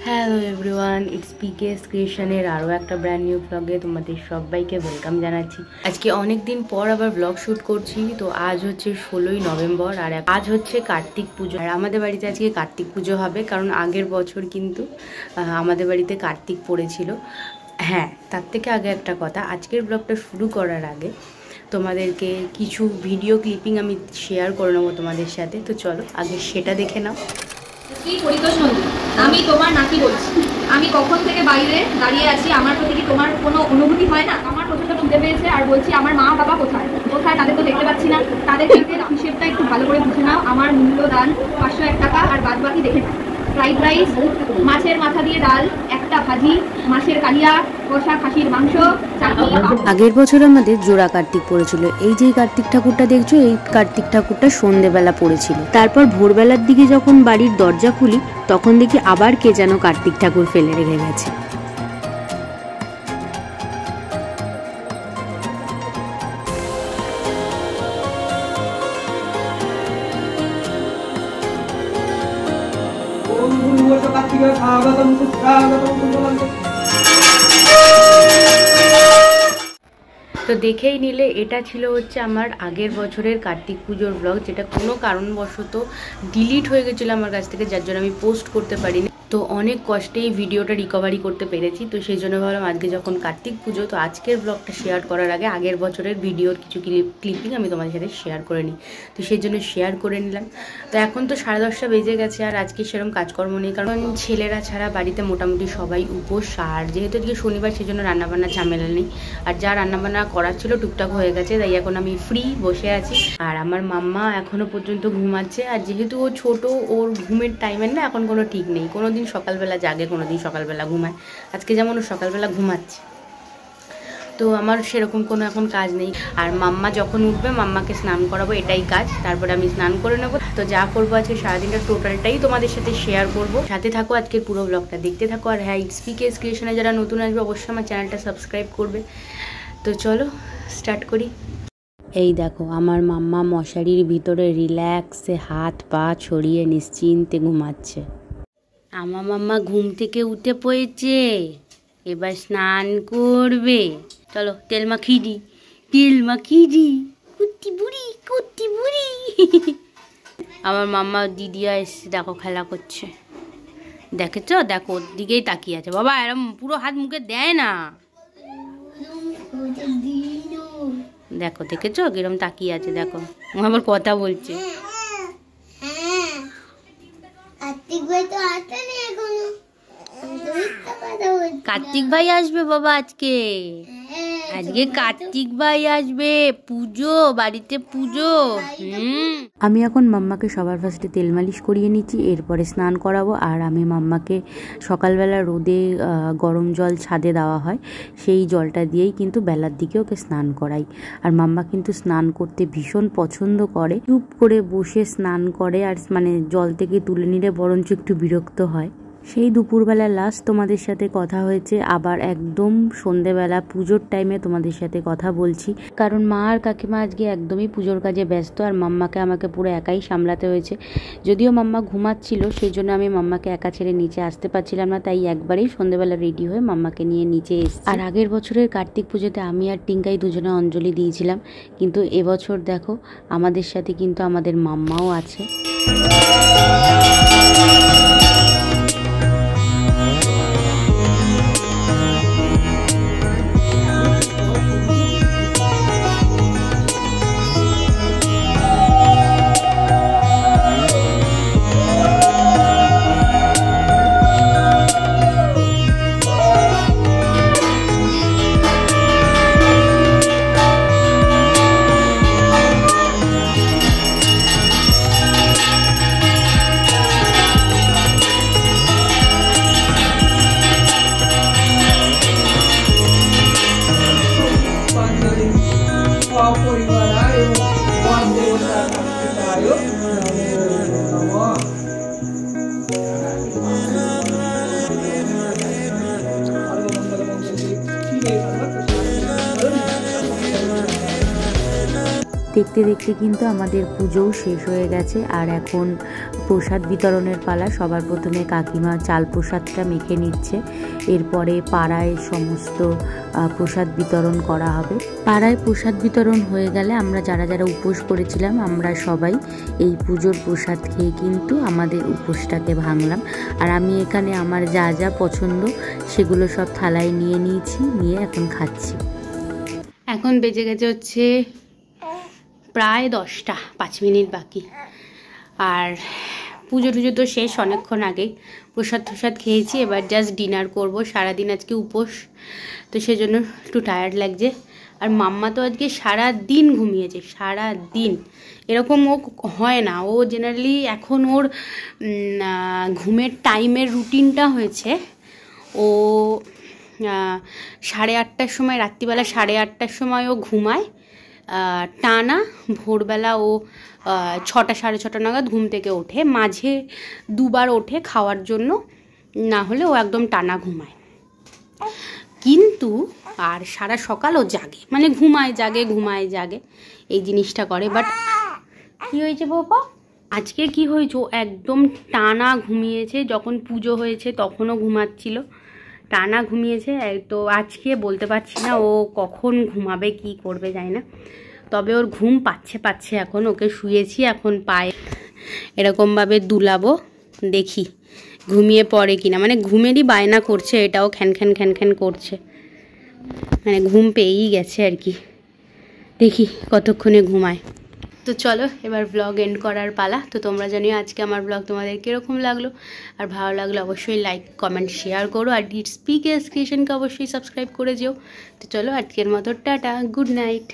Hello everyone, it's পিকেস ক্রিয়েশনের আরও একটা brand new ব্লগে তোমাদের সবাইকে ওয়েলকাম জানাচ্ছি। আজকে অনেক দিন পর আবার ব্লগ শ্যুট করছি। তো আজ হচ্ছে 16ই নভেম্বর আর আজ হচ্ছে কার্তিক পুজো। আর আমাদের বাড়িতে আজকে কার্তিক পুজো হবে, কারণ আগের বছর কিন্তু আমাদের বাড়িতে কার্তিক পড়েছিল। হ্যাঁ, তার থেকে আগে একটা কথা, আজকের ব্লগটা শুরু করার আগে তোমাদেরকে কিছু ভিডিও ক্লিপিং আমি শেয়ার করে নেবো তোমাদের সাথে। তো চলো আগে সেটা দেখে নাও। আমি তোমার নাতি বলছি, আমি কখন থেকে বাইরে দাঁড়িয়ে আছি, আমার প্রতি কি তোমার কোনো অনুভূতি হয় না? আমার প্রচন্ড খিদে পেয়েছে আর বলছি আমার মা বাবা কোথায় কোথায়, তাদের তো দেখতে পাচ্ছি না। তাদের হিসেবটা একটু ভালো করে বুঝে নাও। আমার মূল্যদান 501 টাকা আর বাদ বাকি দেখে নাও। ফ্রাইড রাইস, মাছের মাথা দিয়ে ডাল, একটা ভাজি, মাছের কালিয়া, কষা খাসির মাংস। আগের বছর আমাদের জোড়া কার্তিক পড়েছিল। এই যে কার্তিক ঠাকুরটা দেখছো, এই কার্তিক ঠাকুরটা সন্ধ্যেবেলা পড়েছিল। তারপর ভোরবেলার দিকে যখন বাড়ির দরজা খুলি তখন দেখি আবার কে যেন কার্তিক ঠাকুর ফেলে রেখে গেছে। তো দেখেই নিলে এটা ছিল হচ্ছে আমার আগের বছরের কার্তিক পুজোর ব্লগ, যেটা কোনো কারণবশত ডিলিট হয়ে গেছিলো আমার কাছ থেকে, যার জন্য আমি পোস্ট করতে পারিনি। তো অনেক কষ্টেই ভিডিওটা রিকভারি করতে পেরেছি। তো সেই জন্য ভাবলাম আজকে যখন কার্তিক পুজো, তো আজকের ব্লগটা শেয়ার করার আগে আগের বছরের ভিডিওর কিছু ক্লিপিং আমি তোমাদের সাথে শেয়ার করে নিই। তো সেই জন্য শেয়ার করে নিলাম। তো এখন তো 10:30 বেজে গেছে আর আজকে সেরকম কাজকর্ম নেই, কারণ ছেলেরা ছাড়া বাড়িতে মোটামুটি সবাই উপোস। আর যেহেতু আজকে শনিবার, সেই জন্য রান্নাবান্না ঝামেলা নেই। আর যা রান্নাবান্না করার ছিল টুকটাক হয়ে গেছে, তাই এখন আমি ফ্রি বসে আছি। আর আমার মাম্মা এখনো পর্যন্ত ঘুমাচ্ছে। আর যেহেতু ও ছোট, ওর ঘুমের টাইমের না এখন কোনো ঠিক নেই। কোনোদিন সকালবেলা জাগে, কোনোদিন সকালবেলা ঘুমায়। আজকে যেমন ও সকালবেলা ঘুমাচ্ছে। তো আমার সেরকম কোনো এখন কাজ নেই। আর মাম্মা যখন উঠবে মাম্মাকে স্নান করাবো, এটাই কাজ। তারপরে আমি স্নান করে নেবো। তো যা করবো আজকে সারাদিনটা টোটালটাই তোমাদের সাথে শেয়ার করবো। সাথে থাকো, আজকের পুরো ব্লগটা দেখতে থাকো। আর হ্যাঁ, ইটস পিকেস ক্রিয়েশনে যারা নতুন আসবে অবশ্যই আমার চ্যানেলটা সাবস্ক্রাইব করবে। তো চলো স্টার্ট করি। এই দেখো, আমার মাম্মা মশারির ভিতরে রিল্যাক্সে হাত পা ছড়িয়ে নিশ্চিন্তে ঘুমাচ্ছে। আমার মাম্মা ঘুম থেকে উঠে পড়েছে, এবার স্নান করবে। চলো তেল মাখিয়ে দিই, তেল মাখিয়ে দিই। কুত্তি বুড়ি, কুত্তি বুড়ি। আমার মাম্মা দিদিয়া এসে দেখো খেলা করছে। দেখেছো, দেখো ওর দিকেই তাকিয়ে আছে। বাবা এরম পুরো হাত মুখে দেয় না। দেখো, দেখেছো কিরম তাকিয়ে আছে, দেখো ও আবার কথা বলছে। কার্তিক ভাই আসবে বাবা আজকে। আজকে কার্তিক ভাই আসবে, পুজো বাড়িতে, পুজো। আমি এখন মাম্মাকে সবার ফার্স্টে তেল মালিশ করিয়ে নিচ্ছি, এরপরে স্নান করাবো। আর আমি মাম্মাকে সকালবেলা রোদে গরম জল ছাদে দেওয়া হয়, সেই জলটা দিয়েই কিন্তু বেলার দিকে ওকে স্নান করাই। আর মাম্মা কিন্তু স্নান করতে ভীষণ পছন্দ করে, চুপ করে বসে স্নান করে। আর মানে জল থেকে তুলে নিলে বরঞ্চ একটু বিরক্ত হয়। সেই দুপুরবেলা লাস্ট তোমাদের সাথে কথা হয়েছে, আবার একদম সন্ধেবেলা পুজোর টাইমে তোমাদের সাথে কথা বলছি। কারণ মা আর কাকিমা আজকে একদমই পুজোর কাজে ব্যস্ত, আর মাম্মাকে আমাকে পুরো একাই সামলাতে হয়েছে। যদিও মাম্মা ঘুমাচ্ছিল, সেই জন্য আমি মাম্মাকে একা ছেড়ে নিচে আসতে পারছিলাম না, তাই একবারেই সন্ধেবেলা রেডি হয়ে মাম্মাকে নিয়ে নিচে এসেছি। আর আগের বছরের কার্তিক পুজোতে আমি আর টিঙ্কাই দুজনে অঞ্জলি দিয়েছিলাম, কিন্তু এবছর দেখো আমাদের সাথে কিন্তু আমাদের মাম্মাও আছে। দেখতে দেখতে কিন্তু আমাদের পুজোও শেষ হয়ে গেছে। আর এখন প্রসাদ বিতরণের পালা। সবার প্রথমে কাকিমা চাল প্রসাদটা মেখে নিচ্ছে, এরপরে পাড়ায় সমস্ত প্রসাদ বিতরণ করা হবে। পাড়ায় প্রসাদ বিতরণ হয়ে গেলে আমরা যারা যারা উপোস করেছিলাম আমরা সবাই এই পুজোর প্রসাদ খেয়ে কিন্তু আমাদের উপোসটাকে ভাঙলাম। আর আমি এখানে আমার যা যা পছন্দ সেগুলো সব থালায় নিয়ে নিয়েছি, নিয়ে এখন খাচ্ছি। এখন বেজে গেছে হচ্ছে প্রায় 10টা, 5 মিনিট বাকি। আর পুজো টুজো তো শেষ অনেকক্ষণ আগে, প্রসাদ টসাদ খেয়েছি, এবার জাস্ট ডিনার করব। সারাদিন আজকে উপোস, তো সেজন্য একটু টায়ার্ড লাগছে। আর মাম্মা তো আজকে সারা দিন ঘুমিয়েছে, সারা দিন। এরকম ও হয় না, ও জেনারেলি এখন ওর ঘুমের টাইমের রুটিনটা হয়েছে, ও 8:30টার সময়, রাত্রিবেলা 8:30টার সময় ও ঘুমায় টানা। ভোরবেলা ও 6টা 6:30 নাগাদ ঘুম থেকে ওঠে, মাঝে 2বার ওঠে খাওয়ার জন্য, না হলে ও একদম টানা ঘুমায়। কিন্তু আর সারা সকাল ও জাগে, মানে ঘুমায় জাগে ঘুমায় জাগে, এই জিনিসটা করে। বাট কি হয়েছে বাবা আজকে, কি হয়েছে, ও একদম টানা ঘুমিয়েছে। যখন পুজো হয়েছে তখনও ঘুমাচ্ছিল, টানা ঘুমিয়েছে। তো আজকে বলতে পারছি না ও কখন ঘুমাবে, কি করবে জানি না, তবে ওর ঘুম পাচ্ছে এখন। ওকে শুয়েছি, এখন পায়ে এরকমভাবে দুলাবো, দেখি ঘুমিয়ে পড়ে কিনা। মানে ঘুমেরই বায়না করছে, এটাও খ্যান খ্যান করছে, মানে ঘুম পেয়েই গেছে আর কি। দেখি কতক্ষণে ঘুমায়। তো চলো এবার ব্লগ এন্ড করার পালা। তো তোমরা জানিও আজকে আমার ব্লগ তোমাদের কীরকম লাগলো, আর ভালো লাগলো অবশ্যই লাইক কমেন্ট শেয়ার করো, আর ইটস পিকেএস ক্রিয়েশনকে অবশ্যই সাবস্ক্রাইব করে যেও। তো চলো আজকের মতো টাটা, গুড নাইট।